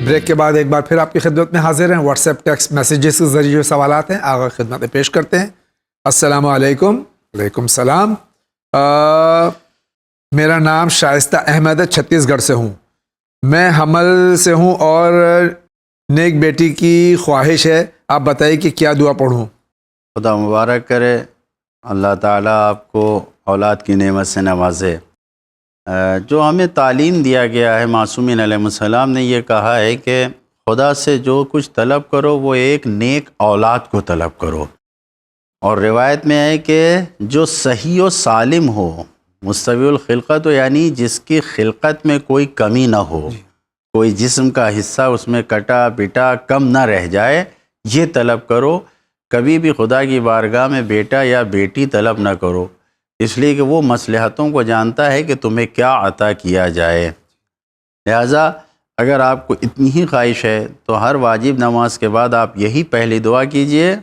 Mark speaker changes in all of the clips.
Speaker 1: Break کے بعد ایک بار پھر آپ کی خدمت میں حاضر ہیں. واٹس ایپ ٹیکسٹ میسیجز کے ذریعے جو سوالات ہیں آگے خدمت میں پیش کرتے ہیں. السلام علیکم. وعلیکم السلام. میرا نام شائستہ احمد ہے, چھتیس گڑھ سے ہوں. میں حمل سے ہوں اور نیک بیٹی کی خواہش ہے. آپ بتائیے کہ کیا دعا پڑھوں؟
Speaker 2: خدا مبارک کرے, اللہ تعالیٰ آپ کو اولاد کی نعمت سے نوازے. جو ہمیں تعلیم دیا گیا ہے, معصومین علیہ السلام نے یہ کہا ہے کہ خدا سے جو کچھ طلب کرو وہ ایک نیک اولاد کو طلب کرو. اور روایت میں ہے کہ جو صحیح و سالم ہو, مستوی الخلقت ہو, یعنی جس کی خلقت میں کوئی کمی نہ ہو, کوئی جسم کا حصہ اس میں کٹا پٹا کم نہ رہ جائے, یہ طلب کرو. کبھی بھی خدا کی بارگاہ میں بیٹا یا بیٹی طلب نہ کرو, اس لیے کہ وہ مصلحتوں کو جانتا ہے کہ تمہیں کیا عطا کیا جائے. لہٰذا اگر آپ کو اتنی ہی خواہش ہے تو ہر واجب نماز کے بعد آپ یہی پہلی دعا کیجئے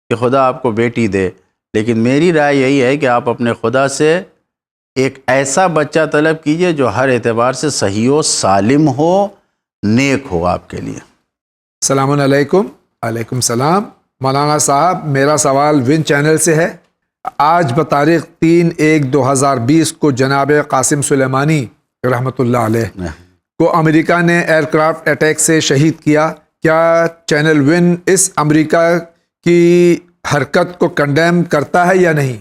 Speaker 2: کہ خدا آپ کو بیٹی دے. لیکن میری رائے یہی ہے کہ آپ اپنے خدا سے ایک ایسا بچہ طلب کیجئے جو ہر اعتبار سے صحیح و سالم ہو, نیک ہو آپ کے لیے.
Speaker 1: السلام علیکم. وعلیکم السلام. مولانا صاحب, میرا سوال ون چینل سے ہے. آج بتاریخ 3/1/2020 کو جناب قاسم سلیمانی رحمۃ اللہ علیہ کو امریکہ نے ایئر کرافٹ اٹیک سے شہید کیا. کیا چینل ون اس امریکہ کی حرکت کو کنڈیم کرتا ہے یا نہیں؟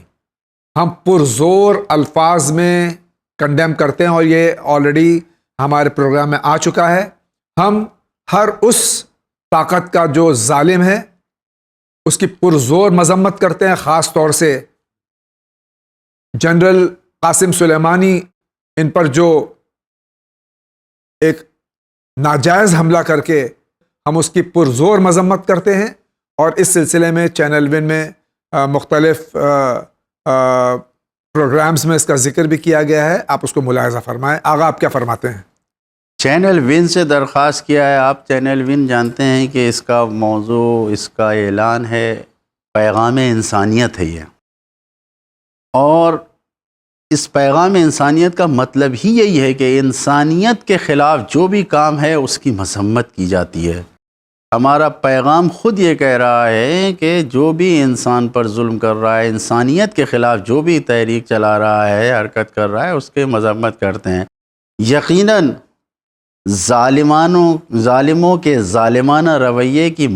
Speaker 1: ہم پرزور الفاظ میں کنڈیم کرتے ہیں اور یہ آلریڈی ہمارے پروگرام میں آ چکا ہے. ہم ہر اس طاقت کا جو ظالم ہے اس کی پرزور مذمت کرتے ہیں, خاص طور سے جنرل قاسم سلیمانی ان پر جو ایک ناجائز حملہ کر کے ہم اس کی پرزور مذمت کرتے ہیں. اور اس سلسلے میں چینل ون میں مختلف پروگرامز میں اس کا ذکر بھی کیا گیا ہے. آپ اس کو ملاحظہ فرمائیں. آغا آپ کیا فرماتے ہیں؟
Speaker 2: چینل ون سے درخواست کیا ہے. آپ چینل ون جانتے ہیں کہ اس کا موضوع, اس کا اعلان ہے پیغام انسانیت ہے یہ, اور اس پیغام انسانیت کا مطلب ہی یہی ہے کہ انسانیت کے خلاف جو بھی کام ہے اس کی مذمت کی جاتی ہے. ہمارا پیغام خود یہ کہہ رہا ہے کہ جو بھی انسان پر ظلم کر رہا ہے, انسانیت کے خلاف جو بھی تحریک چلا رہا ہے, حرکت کر رہا ہے, اس کے مذمت کرتے ہیں. یقیناً ظالموں کے ظالمانہ رویے کی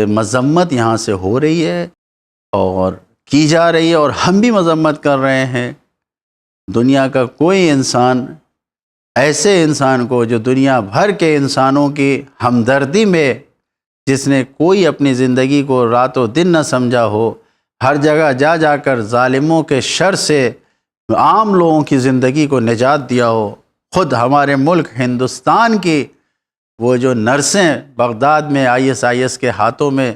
Speaker 2: مذمت یہاں سے ہو رہی ہے اور کی جا رہی ہے, اور ہم بھی مذمت کر رہے ہیں. دنیا کا کوئی انسان ایسے انسان کو جو دنیا بھر کے انسانوں کی ہمدردی میں, جس نے کوئی اپنی زندگی کو رات و دن نہ سمجھا ہو, ہر جگہ جا جا کر ظالموں کے شر سے عام لوگوں کی زندگی کو نجات دیا ہو. خود ہمارے ملک ہندوستان کی وہ جو نرسیں بغداد میں ISIS کے ہاتھوں میں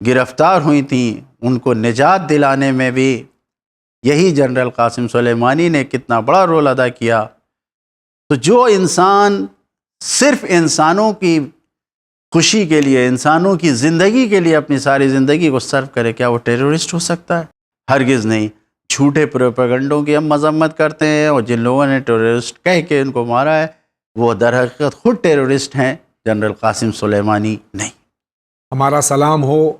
Speaker 2: گرفتار ہوئی تھیں, ان کو نجات دلانے میں بھی یہی جنرل قاسم سلیمانی نے کتنا بڑا رول ادا کیا. تو جو انسان صرف انسانوں کی خوشی کے لیے, انسانوں کی زندگی کے لیے اپنی ساری زندگی کو صرف کرے, کیا وہ ٹیررسٹ ہو سکتا ہے؟ ہرگز نہیں. جھوٹے پروپیگنڈوں کی ہم مذمت کرتے ہیں, اور جن لوگوں نے ٹیررسٹ کہہ کے ان کو مارا ہے وہ در حقیقت خود ٹیررسٹ ہیں, جنرل قاسم سلیمانی نہیں.
Speaker 1: ہمارا سلام ہو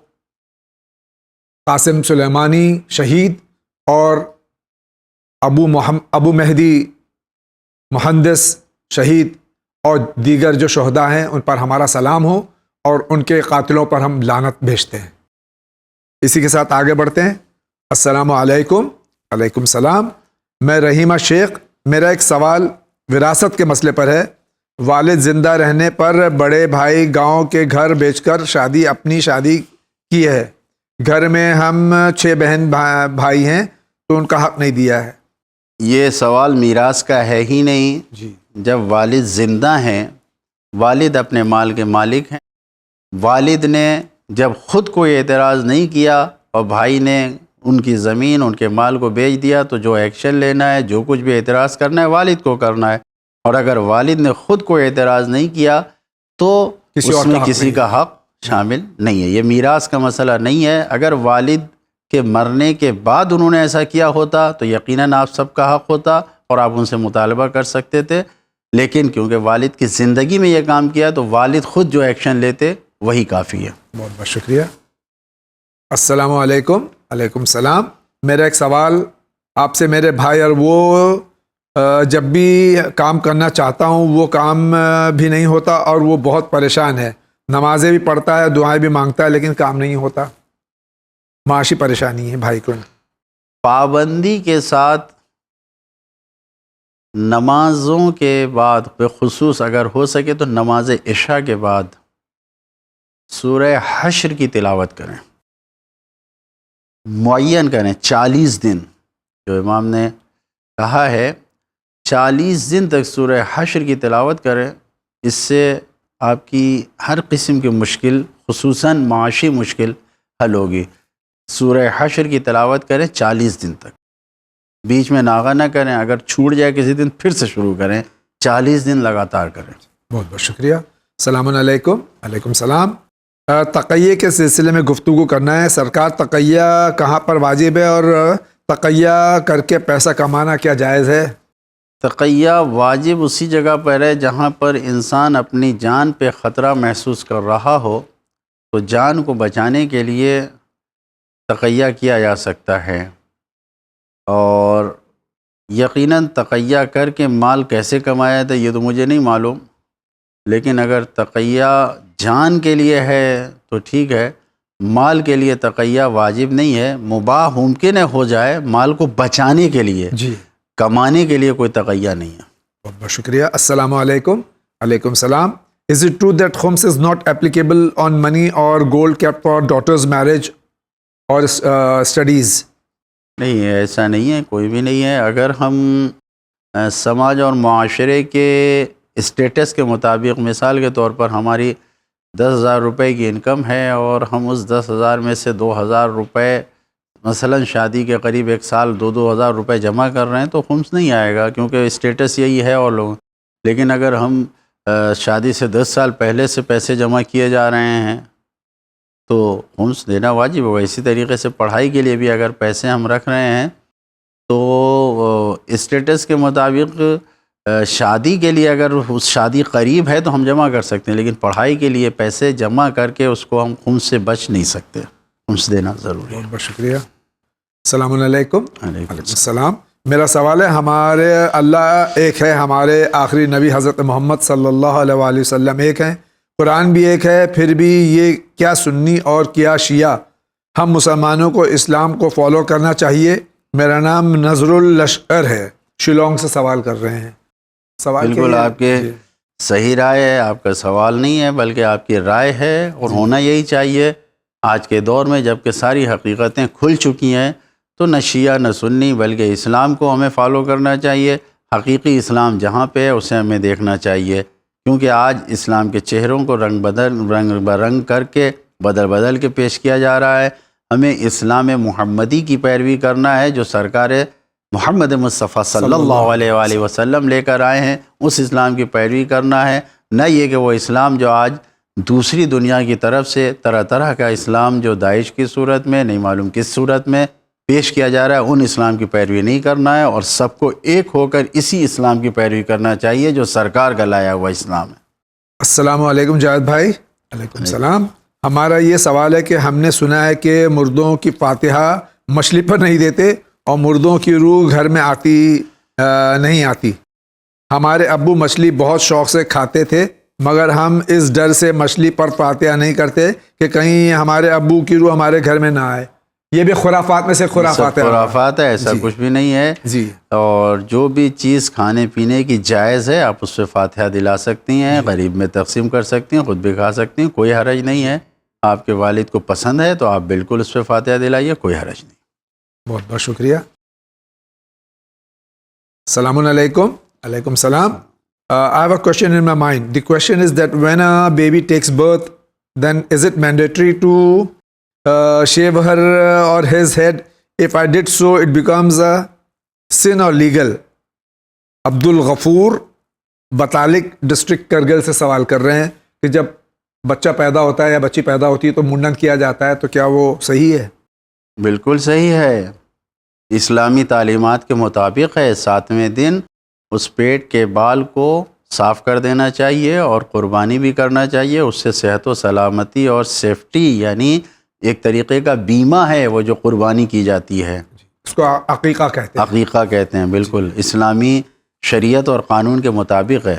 Speaker 1: قاسم سلیمانی شہید اور ابو مہدی مہندس شہید اور دیگر جو شہداء ہیں ان پر ہمارا سلام ہو, اور ان کے قاتلوں پر ہم لعنت بھیجتے ہیں. اسی کے ساتھ آگے بڑھتے ہیں. السلام علیکم. وعلیکم السلام. میں رحیمہ شیخ. میرا ایک سوال وراثت کے مسئلے پر ہے. والد زندہ رہنے پر بڑے بھائی گاؤں کے گھر بیچ کر اپنی شادی کی ہے. گھر میں ہم 6 بہن بھائی ہیں تو ان کا حق نہیں دیا ہے.
Speaker 2: یہ سوال میراث کا ہے ہی نہیں.
Speaker 1: جی,
Speaker 2: جب والد زندہ ہیں, والد اپنے مال کے مالک ہیں. والد نے جب خود کوئی اعتراض نہیں کیا اور بھائی نے ان کی زمین, ان کے مال کو بیچ دیا, تو جو ایکشن لینا ہے, جو کچھ بھی اعتراض کرنا ہے, والد کو کرنا ہے. اور اگر والد نے خود کوئی اعتراض نہیں کیا تو اس میں کسی کا حق شامل نہیں ہے. یہ میراث کا مسئلہ نہیں ہے. اگر والد کے مرنے کے بعد انہوں نے ایسا کیا ہوتا تو یقیناً آپ سب کا حق ہوتا اور آپ ان سے مطالبہ کر سکتے تھے. لیکن کیونکہ والد کی زندگی میں یہ کام کیا تو والد خود جو ایکشن لیتے وہی کافی ہے۔
Speaker 1: بہت بہت شکریہ۔ السلام علیکم۔ علیکم السلام۔ میرا ایک سوال آپ سے، میرے بھائی اور وہ جب بھی کام کرنا چاہتا ہوں وہ کام بھی نہیں ہوتا اور وہ بہت پریشان ہے، نمازیں بھی پڑھتا ہے، دعائیں بھی مانگتا ہے، لیکن کام نہیں ہوتا، معاشی پریشانی ہے بھائی کو۔
Speaker 2: پابندی کے ساتھ نمازوں کے بعد بخصوص اگر ہو سکے تو نماز عشاء کے بعد سورہ حشر کی تلاوت کریں، معین کریں 40 دن، جو امام نے کہا ہے 40 دن تک سورہ حشر کی تلاوت کریں۔ اس سے آپ کی ہر قسم کی مشکل، خصوصاً معاشی مشکل، حل ہوگی۔ سورہ حشر کی تلاوت کریں 40 دن تک، بیچ میں ناغہ نہ کریں، اگر چھوٹ جائے کسی دن پھر سے شروع کریں، 40 دن لگاتار کریں۔
Speaker 1: بہت بہت شکریہ۔ السلام علیکم۔ علیکم السلام۔ تقیہ کے سلسلے میں گفتگو کرنا ہے۔ سرکار، تقیہ کہاں پر واجب ہے اور تقیہ کر کے پیسہ کمانا کیا جائز ہے؟
Speaker 2: تقیہ واجب اسی جگہ پر ہے جہاں پر انسان اپنی جان پہ خطرہ محسوس کر رہا ہو، تو جان کو بچانے کے لیے تقیہ کیا جا سکتا ہے۔ اور یقیناً تقیہ کر کے مال کیسے کمایا تھا یہ تو مجھے نہیں معلوم، لیکن اگر تقیہ جان کے لیے ہے تو ٹھیک ہے، مال کے لیے تقیہ واجب نہیں ہے، مباح ممکن ہے ہو جائے، مال کو بچانے کے لیے،
Speaker 1: جی،
Speaker 2: کمانے کے لیے کوئی تقیہ نہیں ہے۔
Speaker 1: بہت بہت شکریہ۔ السلام علیکم۔ علیکم السلام۔ Is it true that khums is not applicable on money or gold kept for daughter's marriage or studies?
Speaker 2: نہیں، ایسا نہیں ہے، کوئی بھی نہیں ہے۔ اگر ہم سماج اور معاشرے کے اسٹیٹس کے مطابق، مثال کے طور پر ہماری 10,000 روپے کی انکم ہے اور ہم اس 10,000 میں سے 2,000 روپے مثلاً شادی کے قریب 1 سال 2,000 روپے جمع کر رہے ہیں تو خمس نہیں آئے گا، کیونکہ اسٹیٹس یہی ہے اور لوگ۔ لیکن اگر ہم شادی سے 10 سال پہلے سے پیسے جمع کیے جا رہے ہیں تو خمس دینا واجب ہوگا۔ اسی طریقے سے پڑھائی کے لیے بھی اگر پیسے ہم رکھ رہے ہیں تو اسٹیٹس کے مطابق شادی کے لیے اگر اس شادی قریب ہے تو ہم جمع کر سکتے ہیں، لیکن پڑھائی کے لیے پیسے جمع کر کے اس کو ہم خمس سے بچ نہیں سکتے، خمس دینا ضروری ہے۔
Speaker 1: بہت بہت شکریہ۔ السلام علیکم۔
Speaker 2: علیکم
Speaker 1: السلام۔ میرا سوال ہے، ہمارے اللہ ایک ہے، ہمارے آخری نبی حضرت محمد صلی اللہ علیہ وآلہ وسلم ایک ہیں، قرآن بھی ایک ہے، پھر بھی یہ کیا سنی اور کیا شیعہ ہم مسلمانوں کو اسلام کو فالو کرنا چاہیے؟ میرا نام نظر الاشقر ہے، شیلانگ سے سوال کر رہے ہیں۔ سوال
Speaker 2: بالکل آپ کے صحیح رائے ہے، آپ کا سوال نہیں ہے بلکہ آپ کی رائے ہے، اور ہونا یہی چاہیے۔ آج کے دور میں جب کہ ساری حقیقتیں کھل چکی ہیں تو نہ شیعہ نہ سنی بلکہ اسلام کو ہمیں فالو کرنا چاہیے۔ حقیقی اسلام جہاں پہ ہے اسے ہمیں دیکھنا چاہیے، کیونکہ آج اسلام کے چہروں کو رنگ برنگ کر کے بدل کے پیش کیا جا رہا ہے۔ ہمیں اسلام محمدی کی پیروی کرنا ہے جو سرکار محمد مصطفیٰ صلی اللہ علیہ وآلہ وسلم لے کر آئے ہیں، اس اسلام کی پیروی کرنا ہے، نہ یہ کہ وہ اسلام جو آج دوسری دنیا کی طرف سے طرح طرح کا اسلام جو داعش کی صورت میں نہیں معلوم کس صورت میں پیش کیا جا رہا ہے، ان اسلام کی پیروی نہیں کرنا ہے، اور سب کو ایک ہو کر اسی اسلام کی پیروی کرنا چاہیے جو سرکار کا لایا ہوا اسلام ہے۔
Speaker 1: السلام علیکم جاوید بھائی۔ علیکم السلام۔ ہمارا یہ سوال ہے کہ ہم نے سنا ہے کہ مردوں کی فاتحہ مچھلی پر نہیں دیتے اور مردوں کی روح گھر میں نہیں آتی۔ ہمارے ابو مچھلی بہت شوق سے کھاتے تھے، مگر ہم اس ڈر سے مچھلی پر فاتحہ نہیں کرتے کہ کہیں ہمارے ابو کی روح ہمارے گھر میں نہ آئے۔ یہ بھی خرافات میں سے خرافات ہے۔
Speaker 2: خرافات ہے، ایسا کچھ بھی نہیں ہے۔
Speaker 1: جی،
Speaker 2: اور جو بھی چیز کھانے پینے کی جائز ہے آپ اس پہ فاتحہ دلا سکتی ہیں، غریب میں تقسیم کر سکتی ہیں، خود بھی کھا سکتی ہیں، کوئی حرج نہیں ہے۔ آپ کے والد کو پسند ہے تو آپ بالکل اس پہ فاتحہ دلائیے، کوئی حرج نہیں۔
Speaker 1: بہت بہت شکریہ۔ السلام علیکم۔ علیکم السلام۔ I have a question in my mind. The question is that when a baby takes birth, then is it mandatory to shave her or his head? If I did so, it becomes a sin or legal? Abdul Ghafoor بطالق district Kargil سے سوال کر رہے ہیں کہ جب بچہ پیدا ہوتا ہے یا بچی پیدا ہوتی ہے تو منڈن کیا جاتا ہے، تو کیا وہ صحیح ہے؟
Speaker 2: بالکل صحیح ہے، اسلامی تعلیمات کے مطابق ہے۔ 7ویں دن اس پیٹ کے بال کو صاف کر دینا چاہیے اور قربانی بھی کرنا چاہیے. اس سے صحت و سلامتی اور سیفٹی یعنی ایک طریقے کا بیمہ ہے وہ جو قربانی کی جاتی ہے.
Speaker 1: اس کو عقیقہ کہتے ہیں.
Speaker 2: عقیقہ کہتے ہیں, بالکل اسلامی شریعت اور قانون کے مطابق ہے.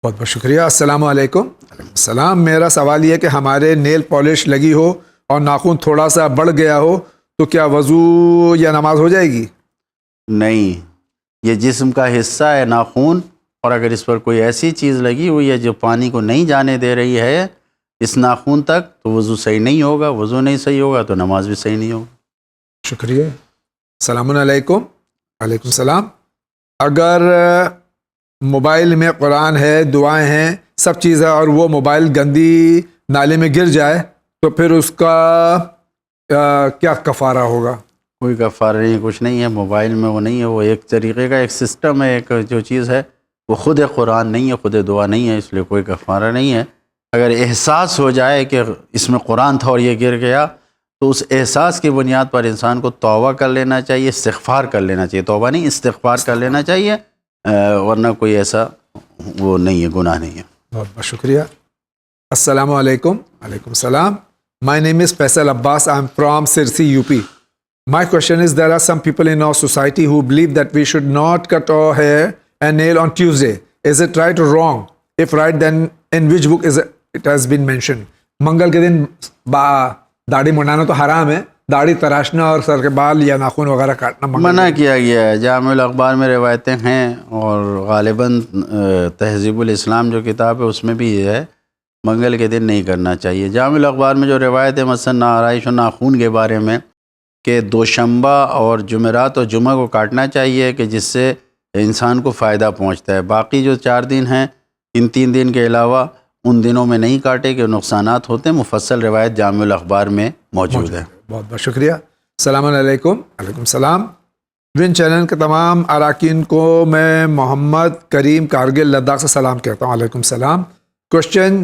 Speaker 1: بہت بہت شکریہ. السلام علیکم. السلام. میرا سوال یہ ہے کہ ہمارے نیل پالش لگی ہو اور ناخن تھوڑا سا بڑھ گیا ہو تو کیا وضو یا نماز ہو جائے گی؟
Speaker 2: نہیں, یہ جسم کا حصہ ہے ناخن, اور اگر اس پر کوئی ایسی چیز لگی ہوئی ہے جو پانی کو نہیں جانے دے رہی ہے اس ناخن تک تو وضو صحیح نہیں ہوگا. وضو نہیں صحیح ہوگا تو نماز بھی صحیح نہیں ہوگی.
Speaker 1: شکریہ. السلام علیکم. وعلیکم السلام. اگر موبائل میں قرآن ہے, دعائیں ہیں, سب چیز ہے, اور وہ موبائل گندی نالے میں گر جائے تو پھر اس کا کیا کفارہ ہوگا؟
Speaker 2: کوئی کفارہ نہیں, کچھ نہیں ہے. موبائل میں وہ نہیں ہے, وہ ایک طریقے کا ایک سسٹم ہے, ایک جو چیز ہے وہ خود قرآن نہیں ہے, خود دعا نہیں ہے, اس لیے کوئی کفارہ نہیں ہے. اگر احساس ہو جائے کہ اس میں قرآن تھا اور یہ گر گیا تو اس احساس کی بنیاد پر انسان کو توبہ کر لینا چاہیے, استغفار کر لینا چاہیے. توبہ نہیں, استغفار کر لینا چاہیے, ورنہ کوئی ایسا وہ نہیں ہے, گناہ نہیں ہے.
Speaker 1: بہت بہت شکریہ. السلام علیکم. وعلیکم السلام. My name is Faisal Abbas. I'm from Sirsi, UP. My question is, there are some people in our society who believe that we should not cut our hair and nail on Tuesday. Is it right or wrong? If right, then in which book is it has been mentioned? منگل کے دن داڑھی منڈانا تو حرام ہے, داڑھی تراشنا اور سر کے بال یا ناخن وغیرہ کاٹنا
Speaker 2: منع کیا گیا ہے. جامع الاخبار میں روایتیں ہیں اور غالباً تہذیب الاسلام جو کتاب ہے اس میں بھی یہ ہے, منگل کے دن نہیں کرنا چاہیے. جامع الاخبار میں جو روایت ہے مثلا آرائش و ناخون کے بارے میں کہ دوشنبہ اور جمعرات اور جمعہ کو کاٹنا چاہیے کہ جس سے انسان کو فائدہ پہنچتا ہے. باقی جو 4 دن ہیں ان 3 دن کے علاوہ ان دنوں میں نہیں کاٹے کہ نقصانات ہوتے ہیں. مفصل روایت جامع الاخبار میں موجود ہے.
Speaker 1: بہت بہت شکریہ. السلام علیکم. وعلیکم السلام. ون چینل کے تمام اراکین کو میں محمد کریم کارگل لداخ سے سلام کہتا ہوں. علیکم السلام. کوشچن,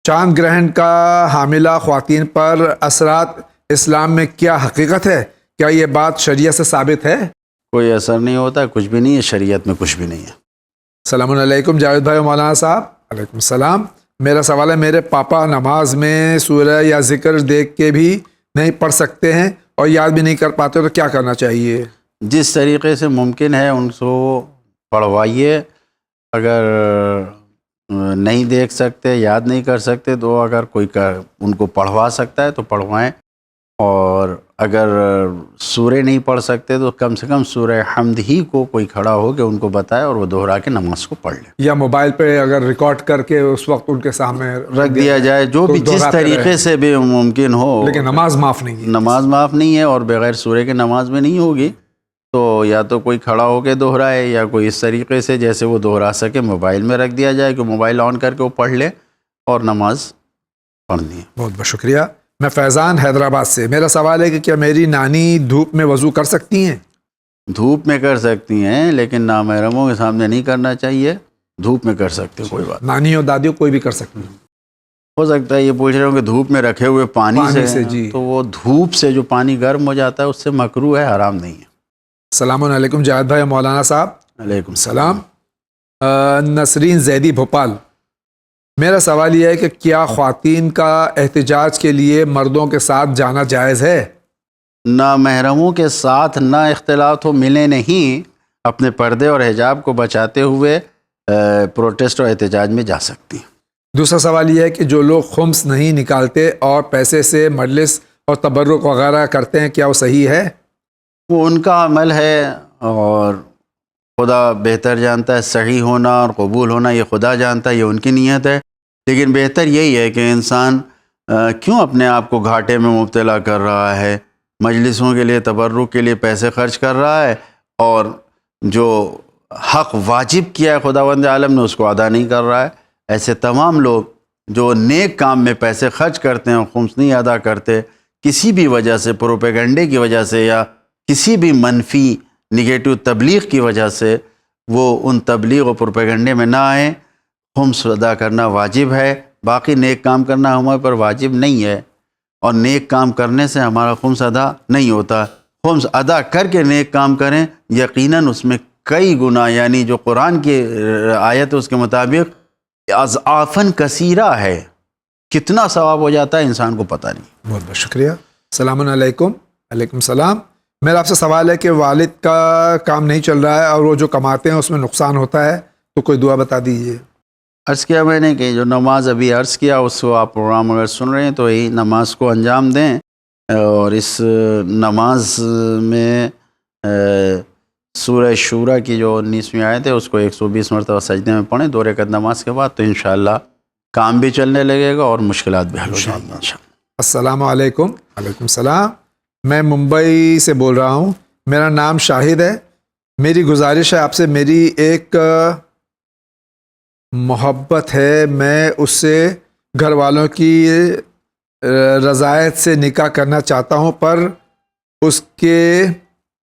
Speaker 1: چاند گرہن کا حاملہ خواتین پر اثرات اسلام میں کیا حقیقت ہے؟ کیا یہ بات شریعت سے ثابت ہے؟
Speaker 2: کوئی اثر نہیں ہوتا, کچھ بھی نہیں ہے, شریعت میں کچھ بھی نہیں ہے.
Speaker 1: السلام علیکم جاوید بھائی مولانا صاحب. علیکم السلام. میرا سوال ہے, میرے پاپا نماز میں سورہ یا ذکر دیکھ کے بھی نہیں پڑھ سکتے ہیں اور یاد بھی نہیں کر پاتے, تو کیا کرنا چاہیے؟
Speaker 2: جس طریقے سے ممکن ہے ان کو پڑھوائیے. اگر نہیں دیکھ سکتے, یاد نہیں کر سکتے تو اگر کوئی ان کو پڑھوا سکتا ہے تو پڑھوائیں, اور اگر سورہ نہیں پڑھ سکتے تو کم سے کم سورہ حمد ہی کو کوئی کھڑا ہو کے ان کو بتائے اور وہ دہرا کے نماز کو پڑھ لیں. یا
Speaker 1: موبائل پہ اگر ریکارڈ کر کے اس وقت ان کے سامنے
Speaker 2: رکھ دیا جائے, جو بھی جس طریقے سے بھی ممکن ہو.
Speaker 1: لیکن نماز معاف نہیں ہے.
Speaker 2: نماز معاف نہیں ہے, اور بغیر سورہ کے نماز میں نہیں ہوگی. تو یا تو کوئی کھڑا ہو کے دہرائے یا کوئی اس طریقے سے جیسے وہ دہرا سکے موبائل میں رکھ دیا جائے کہ موبائل آن کر کے وہ پڑھ لے اور نماز پڑھنی ہے.
Speaker 1: بہت بہت شکریہ. میں فیضان حیدرآباد سے. میرا سوال ہے کہ کیا میری نانی دھوپ میں وضو کر سکتی ہیں؟
Speaker 2: دھوپ میں کر سکتی ہیں, لیکن نامحرموں کے سامنے نہیں کرنا چاہیے. دھوپ میں کر سکتے ہیں, کوئی بات.
Speaker 1: نانی اور دادیوں کوئی بھی کر سکتی ہیں.
Speaker 2: ہو سکتا ہے یہ پوچھ رہے ہوں کہ دھوپ میں رکھے ہوئے پانی سے
Speaker 1: جی.
Speaker 2: تو وہ دھوپ سے جو پانی گرم ہو جاتا ہے اس سے مکروہ ہے, حرام نہیں ہے.
Speaker 1: السلام علیکم جاوید بھائی مولانا صاحب.
Speaker 2: علیکم
Speaker 1: السلام. نسرین زیدی بھوپال. میرا سوال یہ ہے کہ کیا خواتین کا احتجاج کے لیے مردوں کے ساتھ جانا جائز ہے؟
Speaker 2: نامحرموں کے ساتھ نہ اختلاط ہو, ملے نہیں, اپنے پردے اور حجاب کو بچاتے ہوئے پروٹیسٹ اور احتجاج میں جا سکتی ہیں.
Speaker 1: دوسرا سوال یہ ہے کہ جو لوگ خمس نہیں نکالتے اور پیسے سے مجلس اور تبرک وغیرہ کرتے ہیں, کیا وہ صحیح ہے؟
Speaker 2: وہ ان کا عمل ہے اور خدا بہتر جانتا ہے. صحیح ہونا اور قبول ہونا یہ خدا جانتا ہے, یہ ان کی نیت ہے. لیکن بہتر یہی ہے کہ انسان کیوں اپنے آپ کو گھاٹے میں مبتلا کر رہا ہے, مجلسوں کے لیے تبرک کے لیے پیسے خرچ کر رہا ہے اور جو حق واجب کیا ہے خداوند عالم نے اس کو ادا نہیں کر رہا ہے. ایسے تمام لوگ جو نیک کام میں پیسے خرچ کرتے ہیں اور خمس نہیں ادا کرتے, کسی بھی وجہ سے, پروپیگنڈے کی وجہ سے یا کسی بھی منفی نگیٹو تبلیغ کی وجہ سے, وہ ان تبلیغ و پروپیگنڈے میں نہ آئیں. خمس ادا کرنا واجب ہے, باقی نیک کام کرنا ہمارے پر واجب نہیں ہے, اور نیک کام کرنے سے ہمارا خمس ادا نہیں ہوتا. خمس ادا کر کے نیک کام کریں, یقیناً اس میں کئی گنا، یعنی جو قرآن کی آیت ہے اس کے مطابق اضعافاً کثیرہ ہے. کتنا ثواب ہو جاتا ہے انسان کو پتہ نہیں.
Speaker 1: بہت بہت شکریہ. السلام علیکم. وعلیکم السلام. میرا آپ سے سوال ہے کہ والد کا کام نہیں چل رہا ہے اور وہ جو کماتے ہیں اس میں نقصان ہوتا ہے، تو کوئی دعا بتا دیجیے.
Speaker 2: عرض کیا میں نے کہ جو نماز ابھی عرض کیا اس کو آپ پروگرام اگر سن رہے ہیں تو یہی نماز کو انجام دیں، اور اس نماز میں سورہ شورا کی جو 19ویں آیت ہے اس کو 120 مرتبہ سجدے میں پڑھیں 2 رکعت نماز کے بعد، تو انشاءاللہ کام بھی چلنے لگے گا اور مشکلات بھی حل ہو جائیں گی انشاءاللہ.
Speaker 1: السلام علیکم. وعلیکم السلام. میں ممبئی سے بول رہا ہوں. میرا نام شاہد ہے. میری گزارش ہے آپ سے، میری ایک محبت ہے، میں اس سے گھر والوں کی رضایت سے نکاح کرنا چاہتا ہوں، پر اس کے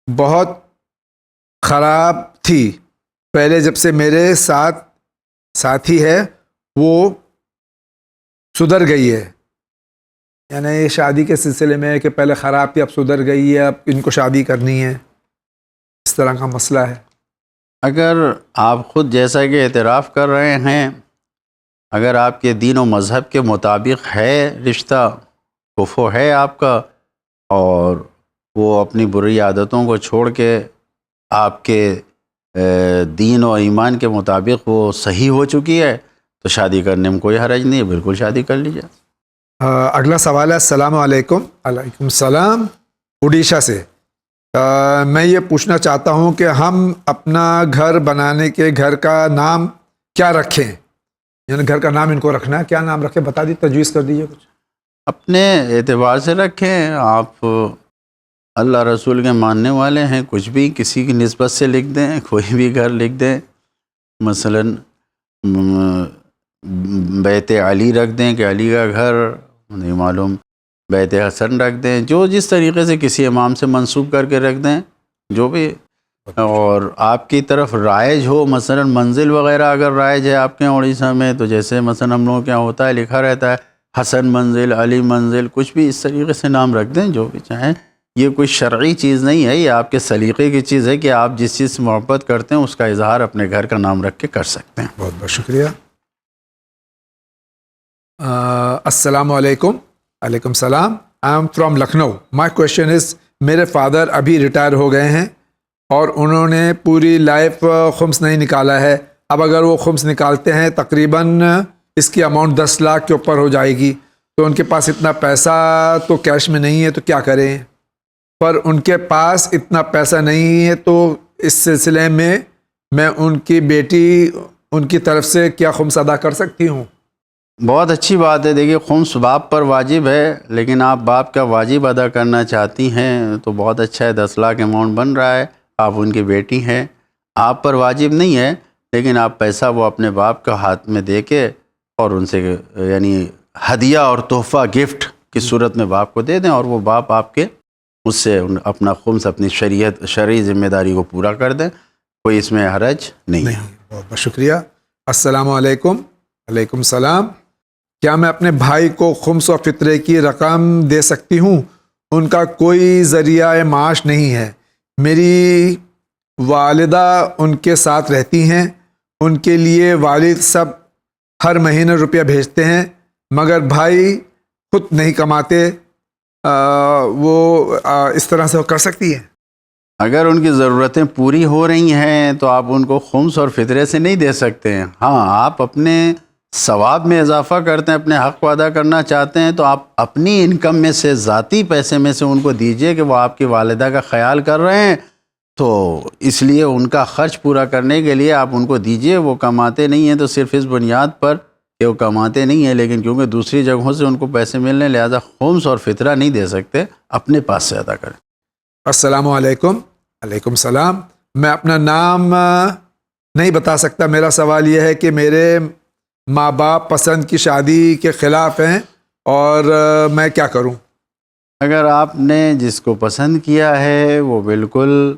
Speaker 1: بہت خراب تھی پہلے. جب سے میرے ساتھ ساتھی ہے وہ سدھر گئی ہے. یعنی شادی کے سلسلے میں کہ پہلے خراب تھی اب سدھر گئی ہے، اب ان کو شادی کرنی ہے، اس طرح کا مسئلہ ہے.
Speaker 2: اگر آپ خود جیسا کہ اعتراف کر رہے ہیں، اگر آپ کے دین و مذہب کے مطابق ہے رشتہ، کفو ہے آپ کا، اور وہ اپنی بری عادتوں کو چھوڑ کے آپ کے دین و ایمان کے مطابق وہ صحیح ہو چکی ہے، تو شادی کرنے میں کوئی حرج نہیں ہے، بالکل شادی کر لیجیے.
Speaker 1: اگلا سوال ہے. السلام علیکم. وعلیکم السلام. اڈیشہ سے میں یہ پوچھنا چاہتا ہوں کہ ہم اپنا گھر بنانے کے گھر کا نام کیا رکھیں؟ یعنی گھر کا نام ان کو رکھنا ہے، کیا نام رکھیں بتا دی، تجویز کر دیجیے کچھ.
Speaker 2: اپنے اعتبار سے رکھیں. آپ اللہ رسول کے ماننے والے ہیں، کچھ بھی کسی کی نسبت سے لکھ دیں، کوئی بھی گھر لکھ دیں. مثلا بیت علی رکھ دیں کہ علی کا گھر، نہیں معلوم بیت حسن رکھ دیں، جو جس طریقے سے کسی امام سے منسوب کر کے رکھ دیں جو بھی. اور آپ کی طرف رائج ہو، مثلا منزل وغیرہ اگر رائج ہے آپ کے اڑیسہ میں، تو جیسے مثلا ہم لوگوں کے یہاں ہوتا ہے لکھا رہتا ہے حسن منزل، علی منزل، کچھ بھی اس طریقے سے نام رکھ دیں جو بھی چاہیں. یہ کوئی شرعی چیز نہیں ہے، یہ آپ کے سلیقے کی چیز ہے کہ آپ جس چیز سے محبت کرتے ہیں اس کا اظہار اپنے گھر کا نام رکھ کے کر سکتے ہیں.
Speaker 1: بہت بہت شکریہ. السلام علیکم. وعلیکم السلام. I am from Lucknow. My question is, میرے فادر ابھی ریٹائر ہو گئے ہیں اور انہوں نے پوری لائف خمس نہیں نکالا ہے. اب اگر وہ خمس نکالتے ہیں تقریباً اس کی اماؤنٹ 10 لاکھ کے اوپر ہو جائے گی، تو ان کے پاس اتنا پیسہ تو کیش میں نہیں ہے، تو کیا کریں؟ پر ان کے پاس اتنا پیسہ نہیں ہے، تو اس سلسلے میں ان کی بیٹی ان کی طرف سے کیا خمس ادا کر سکتی ہوں؟
Speaker 2: بہت اچھی بات ہے. دیکھیے خمس باپ پر واجب ہے، لیکن آپ باپ کا واجب ادا کرنا چاہتی ہیں تو بہت اچھا ہے. 10 لاکھ اماؤنٹ بن رہا ہے، آپ ان کی بیٹی ہیں، آپ پر واجب نہیں ہے، لیکن آپ پیسہ وہ اپنے باپ کا ہاتھ میں دے کے اور ان سے یعنی ہدیہ اور تحفہ گفٹ کی صورت میں باپ کو دے دیں، اور وہ باپ آپ کے اس سے اپنا خمس اپنی شرعی ذمہ داری کو پورا کر دیں. کوئی اس میں حرج نہیں ہے.
Speaker 1: بہت بہت شکریہ. السلام علیکم. وعلیکم السلام. کیا میں اپنے بھائی کو خمس و فطرے کی رقم دے سکتی ہوں؟ ان کا کوئی ذریعہ معاش نہیں ہے. میری والدہ ان کے ساتھ رہتی ہیں، ان کے لیے والد سب ہر مہینے روپیہ بھیجتے ہیں، مگر بھائی خود نہیں کماتے. وہ اس طرح سے وہ کر سکتی ہے؟
Speaker 2: اگر ان کی ضرورتیں پوری ہو رہی ہیں تو آپ ان کو خمس اور فطرے سے نہیں دے سکتے ہیں. ہاں، آپ اپنے ثواب میں اضافہ کرتے ہیں، اپنے حق کو ادا کرنا چاہتے ہیں، تو آپ اپنی انکم میں سے، ذاتی پیسے میں سے ان کو دیجئے کہ وہ آپ کی والدہ کا خیال کر رہے ہیں، تو اس لیے ان کا خرچ پورا کرنے کے لیے آپ ان کو دیجئے. وہ کماتے نہیں ہیں تو صرف اس بنیاد پر کہ وہ کماتے نہیں ہیں، لیکن کیونکہ دوسری جگہوں سے ان کو پیسے ملنے، لہذا خمس اور فطرہ نہیں دے سکتے، اپنے پاس سے ادا کریں.
Speaker 1: السلام علیکم. وعلیکم السلام. میں اپنا نام نہیں بتا سکتا. میرا سوال یہ ہے کہ میرے ماں باپ پسند کی شادی کے خلاف ہیں اور میں کیا کروں؟
Speaker 2: اگر آپ نے جس کو پسند کیا ہے وہ بالکل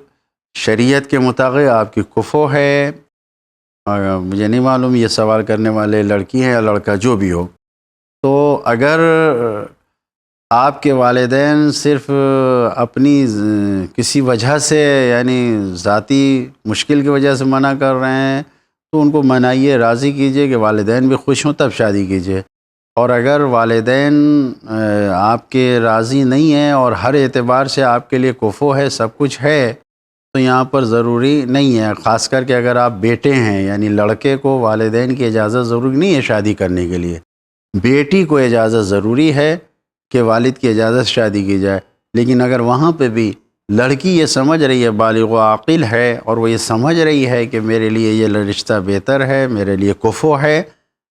Speaker 2: شریعت کے مطابق آپ کی کفو ہے، مجھے نہیں معلوم یہ سوال کرنے والے لڑکی ہیں یا لڑکا جو بھی ہو، تو اگر آپ کے والدین صرف اپنی کسی وجہ سے یعنی ذاتی مشکل کی وجہ سے منع کر رہے ہیں تو ان کو منائیے، راضی کیجئے کہ والدین بھی خوش ہوں تب شادی کیجئے. اور اگر والدین آپ کے راضی نہیں ہیں اور ہر اعتبار سے آپ کے لیے کفو ہے، سب کچھ ہے، تو یہاں پر ضروری نہیں ہے. خاص کر کے اگر آپ بیٹے ہیں، یعنی لڑکے کو والدین کی اجازت ضروری نہیں ہے شادی کرنے کے لیے، بیٹی کو اجازت ضروری ہے کہ والد کی اجازت شادی کی جائے. لیکن اگر وہاں پہ بھی لڑکی یہ سمجھ رہی ہے، بالغ و عاقل ہے، اور وہ یہ سمجھ رہی ہے کہ میرے لیے یہ رشتہ بہتر ہے، میرے لیے کفو ہے،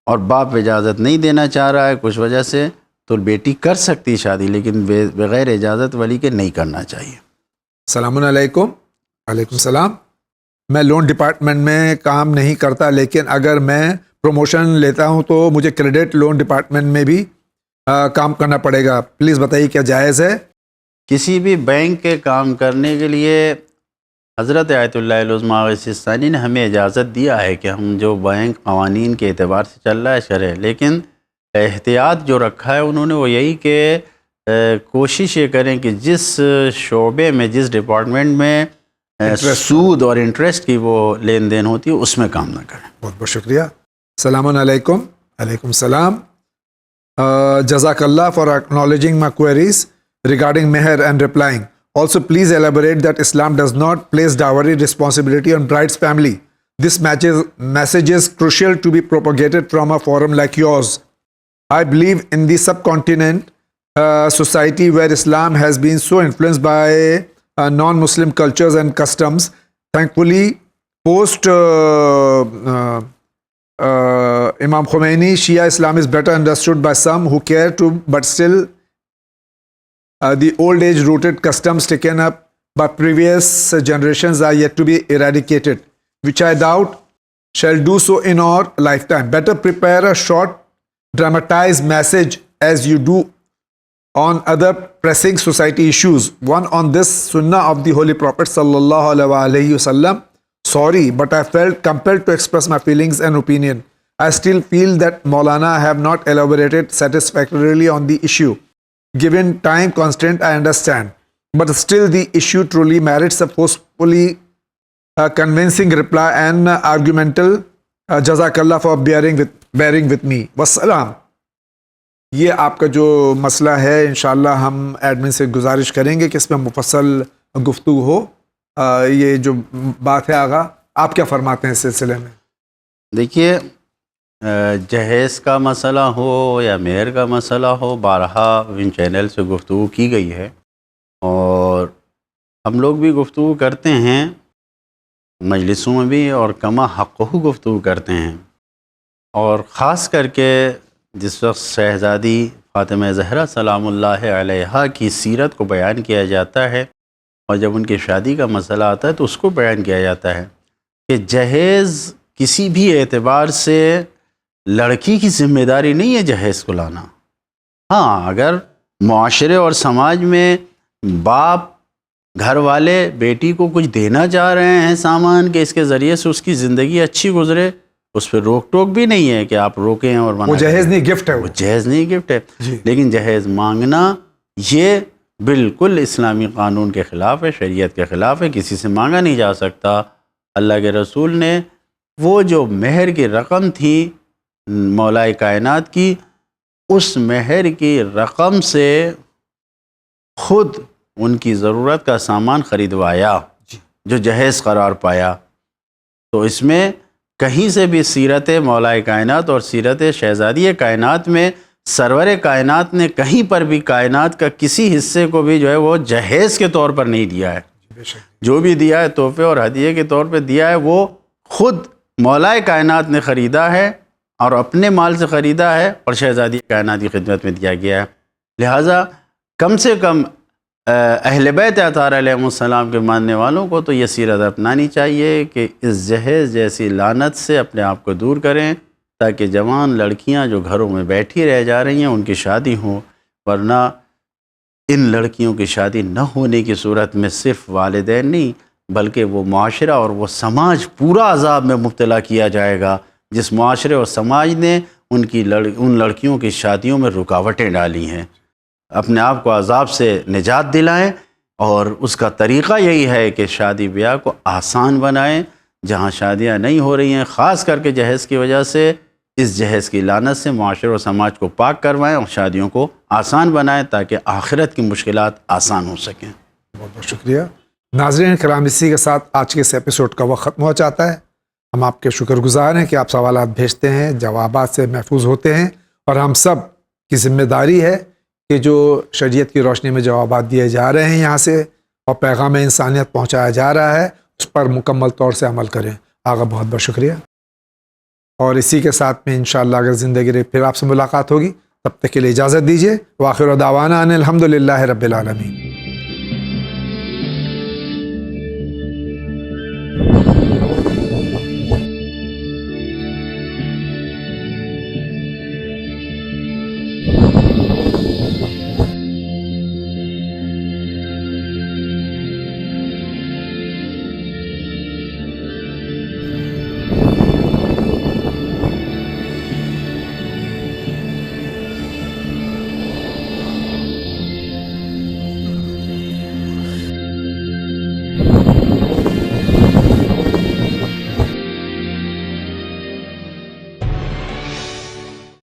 Speaker 2: اور باپ اجازت نہیں دینا چاہ رہا ہے کچھ وجہ سے، تو بیٹی کر سکتی شادی، لیکن بغیر اجازت ولی کے نہیں کرنا چاہیے.
Speaker 1: السلام علیکم. وعلیکم السلام. میں لون ڈپارٹمنٹ میں کام نہیں کرتا، لیکن اگر میں پروموشن لیتا ہوں تو مجھے کریڈٹ لون ڈپارٹمنٹ میں بھی کام کرنا پڑے گا. پلیز بتائیے کیا جائز ہے؟
Speaker 2: کسی بھی بینک کے کام کرنے کے لیے حضرت آیت اللہ العظمیٰ سستانی نے ہمیں اجازت دیا ہے کہ ہم جو بینک قوانین کے اعتبار سے چل رہا ہے کریں، لیکن احتیاط جو رکھا ہے انہوں نے وہ یہی کہ کوشش یہ کریں کہ جس شعبے میں، جس ڈپارٹمنٹ میں سود اور انٹرسٹ کی وہ لین دین ہوتی ہے اس میں کام نہ کریں.
Speaker 1: بہت بہت شکریہ. السلام علیکم. علیکم السلام. جزاک اللہ for acknowledging my queries regarding meher and replying. Also, please elaborate that Islam does not place dowry responsibility on bride's family. This message is crucial to be propagated from a forum like yours. I believe in the subcontinent society where Islam has been so influenced by non-Muslim cultures and customs. Thankfully, post Imam Khomeini, Shia Islam is better understood by some who care to, but still the old age rooted customs taken up by previous generations are yet to be eradicated, which I doubt shall do so in our lifetime. Better prepare a short dramatized message as you do on other pressing society issues. One on this sunnah of the Holy Prophet sallallahu alaihi wasallam. Sorry, but I felt compelled to express my feelings and opinion. I still feel that Maulana have not elaborated satisfactorily on the issue. Given time constraint, I understand. But still the issue truly merits a forcefully convincing reply and argumental. Jazakallah for bearing with me. Wassalam. یہ آپ کا جو مسئلہ ہے انشاءاللہ ہم admin سے گزارش کریں گے کہ اس میں مفصل گفتگو ہو. یہ جو بات ہے آغا آپ کیا فرماتے ہیں اس سلسلے میں؟
Speaker 2: دیکھیے، جہیز کا مسئلہ ہو یا مہر کا مسئلہ ہو، بارہا ان چینل سے گفتگو کی گئی ہے اور ہم لوگ بھی گفتگو کرتے ہیں مجلسوں میں بھی، اور کما حقہ گفتگو کرتے ہیں. اور خاص کر کے جس وقت شہزادی فاطمہ زہرا سلام اللہ علیہا کی سیرت کو بیان کیا جاتا ہے اور جب ان کی شادی کا مسئلہ آتا ہے تو اس کو بیان کیا جاتا ہے کہ جہیز کسی بھی اعتبار سے لڑکی کی ذمہ داری نہیں ہے جہیز کو لانا. ہاں، اگر معاشرے اور سماج میں باپ گھر والے بیٹی کو کچھ دینا چاہ رہے ہیں سامان کہ اس کے ذریعے سے اس کی زندگی اچھی گزرے، اس پہ روک ٹوک بھی نہیں ہے کہ آپ روکیں اور
Speaker 1: وہ جہیز نہیں، گفٹ ہے. وہ
Speaker 2: جہیز نہیں، گفٹ ہے. لیکن جہیز مانگنا یہ بالکل اسلامی قانون کے خلاف ہے، شریعت کے خلاف ہے، کسی سے مانگا نہیں جا سکتا. اللہ کے رسول نے وہ جو مہر کی رقم تھی مولا کائنات کی، اس مہر کی رقم سے خود ان کی ضرورت کا سامان خریدوایا جو جہیز قرار پایا. تو اس میں کہیں سے بھی سیرت مولا کائنات اور سیرت شہزادی کائنات میں سرور کائنات نے کہیں پر بھی کائنات کا کسی حصے کو بھی جو ہے وہ جہیز کے طور پر نہیں دیا ہے. جو بھی دیا ہے تحفے اور ہدیے کے طور پہ دیا ہے وہ خود مولا کائنات نے خریدا ہے اور اپنے مال سے خریدا ہے اور شہزادی کائنات کی خدمت میں دیا گیا ہے. لہٰذا کم سے کم اہل بیت اطہار علیہ السلام کے ماننے والوں کو تو یہ سیرت اپنانی چاہیے کہ اس جہیز جیسی لعنت سے اپنے آپ کو دور کریں تاکہ جوان لڑکیاں جو گھروں میں بیٹھی رہ جا رہی ہیں ان کی شادی ہوں. ورنہ ان لڑکیوں کی شادی نہ ہونے کی صورت میں صرف والدین نہیں بلکہ وہ معاشرہ اور وہ سماج پورا عذاب میں مبتلا کیا جائے گا جس معاشرے اور سماج نے ان لڑکیوں کی شادیوں میں رکاوٹیں ڈالی ہیں. اپنے آپ کو عذاب سے نجات دلائیں، اور اس کا طریقہ یہی ہے کہ شادی بیاہ کو آسان بنائیں۔ جہاں شادیاں نہیں ہو رہی ہیں، خاص کر کے جہیز کی وجہ سے، اس جہیز کی لعنت سے معاشرے و سماج کو پاک کروائیں اور شادیوں کو آسان بنائیں تاکہ آخرت کی مشکلات آسان ہو سکیں۔
Speaker 1: بہت بہت شکریہ ناظرین کرام، اسی کے ساتھ آج کے اس ایپیسوڈ کا وقت ختم ہو جاتا ہے۔ ہم آپ کے شکر گزار ہیں کہ آپ سوالات بھیجتے ہیں، جوابات سے محفوظ ہوتے ہیں، اور ہم سب کی ذمہ داری ہے کہ جو شریعت کی روشنی میں جوابات دیے جا رہے ہیں یہاں سے اور پیغام انسانیت پہنچایا جا رہا ہے، اس پر مکمل طور سے عمل کریں۔ آقا بہت بہت شکریہ، اور اسی کے ساتھ میں انشاءاللہ اگر زندگی رہی پھر آپ سے ملاقات ہوگی، تب تک کے لیے اجازت دیجیے۔ وآخر دعوانا ان الحمد للہ رب العالمین۔